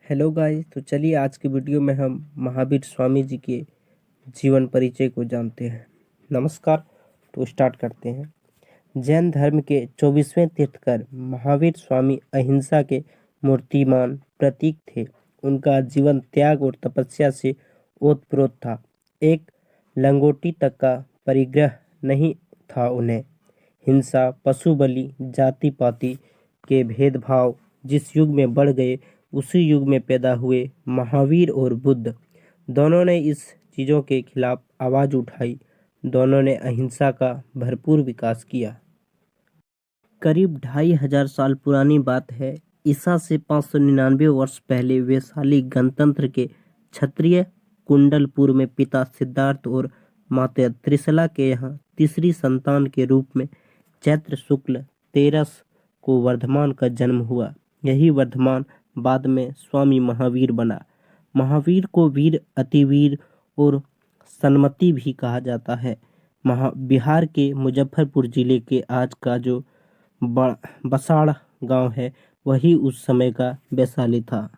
Hello guys, तो चलिए आज के वीडियो में हम महावीर स्वामी जी के जीवन परिचय को जानते हैं। नमस्कार, तो स्टार्ट करते हैं। जैन धर्म के 24वें तीर्थकर महावीर स्वामी अहिंसा के मूर्तिमान प्रतीक थे। उनका जीवन त्याग और तपस्या से ओतप्रोत था। एक लंगोटी तक का परिग्रह नहीं था उन्हें। हिंसा, पशु बलि, जाति पाति के भेदभाव जिस युग में बढ़ गए, उसी युग में पैदा हुए महावीर और बुद्ध दोनों ने इस चीज़ों के खिलाफ आवाज़ उठाई। दोनों ने अहिंसा का भरपूर विकास किया। करीब 2500 साल पुरानी बात है। ईसा से 599 वर्ष पहले वैशाली गणतंत्र के क्षत्रिय कुंडलपुर में पिता सिद्धार्थ और माता त्रिशला के यहाँ तीसरी संतान के रूप में चैत्र शुक्ल 13 को वर्धमान का जन्म हुआ। यही वर्धमान बाद में स्वामी महावीर बना। महावीर को वीर, अतिवीर और सन्मति भी कहा जाता है। बिहार के मुजफ्फरपुर जिले के आज का जो बसाड़ गांव है, वही उस समय का वैशाली था।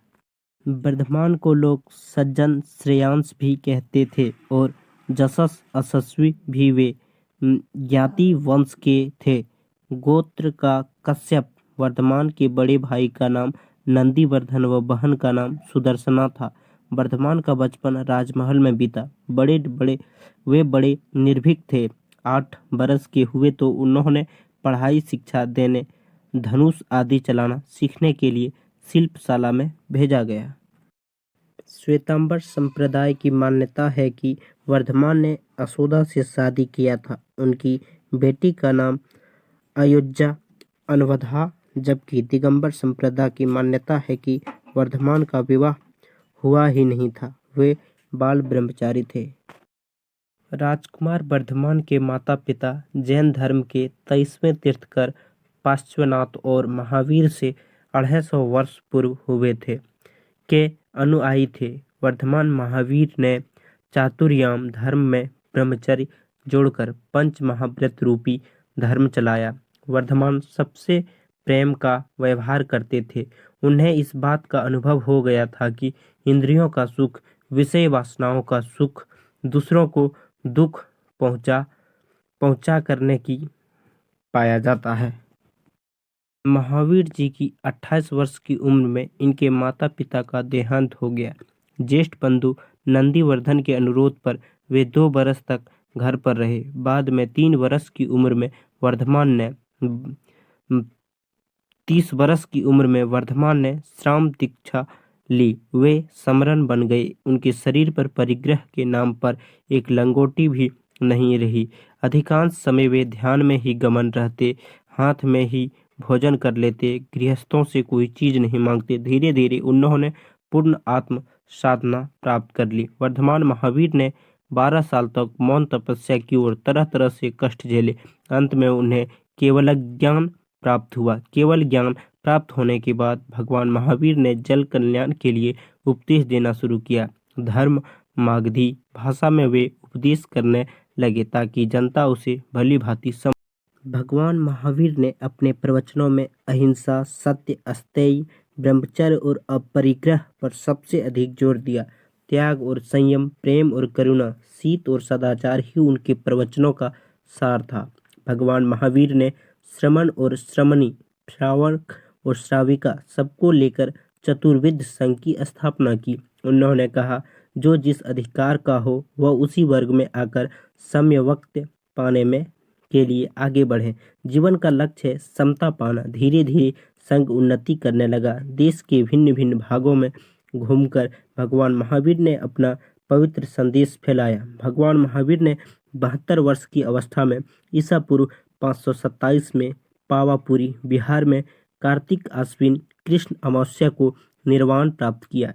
वर्धमान को लोग सज्जन श्रेयांश भी कहते थे और जशस यशस्वी भी। वे ज्ञाति वंश के थे। गोत्र का कश्यप। वर्धमान के बड़े भाई का नाम नंदीवर्धन व बहन का नाम सुदर्शना था। वर्धमान का बचपन राजमहल में बीता। वे बड़े निर्भीक थे। 8 बरस के हुए तो उन्होंने पढ़ाई शिक्षा देने, धनुष आदि चलाना सीखने के लिए शिल्पशाला में भेजा गया। श्वेतांबर संप्रदाय की मान्यता है कि वर्धमान ने यशोदा से शादी किया था। उनकी बेटी का नाम अयोध्या अनवधा, जबकि दिगंबर संप्रदाय की मान्यता है कि वर्धमान का विवाह हुआ ही नहीं था। वे बाल ब्रह्मचारी थे। राजकुमार वर्धमान के माता पिता जैन धर्म के 23वें तीर्थकर पार्श्वनाथ और महावीर से 250 वर्ष पूर्व हुए थे के अनुयायी थे। वर्धमान महावीर ने चातुर्याम धर्म में ब्रह्मचर्य जोड़कर पंच महाव्रत रूपी धर्म चलाया। वर्धमान सबसे प्रेम का व्यवहार करते थे। उन्हें इस बात का अनुभव हो गया था कि इंद्रियों का सुख, विषय वासनाओं का सुख, दूसरों को दुख पहुंचा करने की पाया जाता है। महावीर जी की 28 वर्ष की उम्र में इनके माता पिता का देहांत हो गया। ज्येष्ठ बंधु नंदीवर्धन के अनुरोध पर वे 2 बरस तक घर पर रहे। बाद में 3 बरस की उम्र में वर्धमान ने 30 बरस की उम्र में वर्धमान ने श्राम दीक्षा ली। वे समरण बन गए। उनके शरीर पर परिग्रह के नाम पर एक लंगोटी भी नहीं रही। अधिकांश समय वे ध्यान में ही गमन रहते, हाथ में ही भोजन कर लेते, गृहस्थों से कोई चीज नहीं मांगते। धीरे धीरे उन्होंने पूर्ण आत्म साधना प्राप्त कर ली। वर्धमान महावीर ने 12 साल तक मौन तपस्या की और तरह तरह से कष्ट झेले। अंत में उन्हें केवल ज्ञान प्राप्त हुआ। केवल ज्ञान प्राप्त होने के बाद भगवान महावीर ने जल कल्याण के लिए उपदेश देना शुरू किया। धर्म मागधी भाषा में वे उपदेश करने लगे ताकि जनता उसे भली भांति समझ। भगवान महावीर ने अपने प्रवचनों में अहिंसा, सत्य, अस्तेय, ब्रह्मचर्य और अपरिग्रह पर सबसे अधिक जोर दिया। त्याग और संयम, प्रेम और करुणा, शीत और सदाचार ही उनके प्रवचनों का सार था। भगवान महावीर ने श्रमण और श्रमणी, श्रावक और श्राविका सबको लेकर चतुर्विध संघ की स्थापना की। उन्होंने कहा, जो जिस अधिकार का हो वह उसी वर्ग में आकर सम्यवक्त पाने में के लिए आगे बढ़े। जीवन का लक्ष्य है समता पाना। धीरे धीरे संघ उन्नति करने लगा। देश के भिन्न भिन्न भागों में घूमकर भगवान महावीर ने अपना पवित्र संदेश फैलाया। भगवान महावीर ने 72 वर्ष की अवस्था में ईसा पूर्व 527 में पावापुरी, बिहार में कार्तिक आश्विन कृष्ण अमावस्या को निर्वाण प्राप्त किया।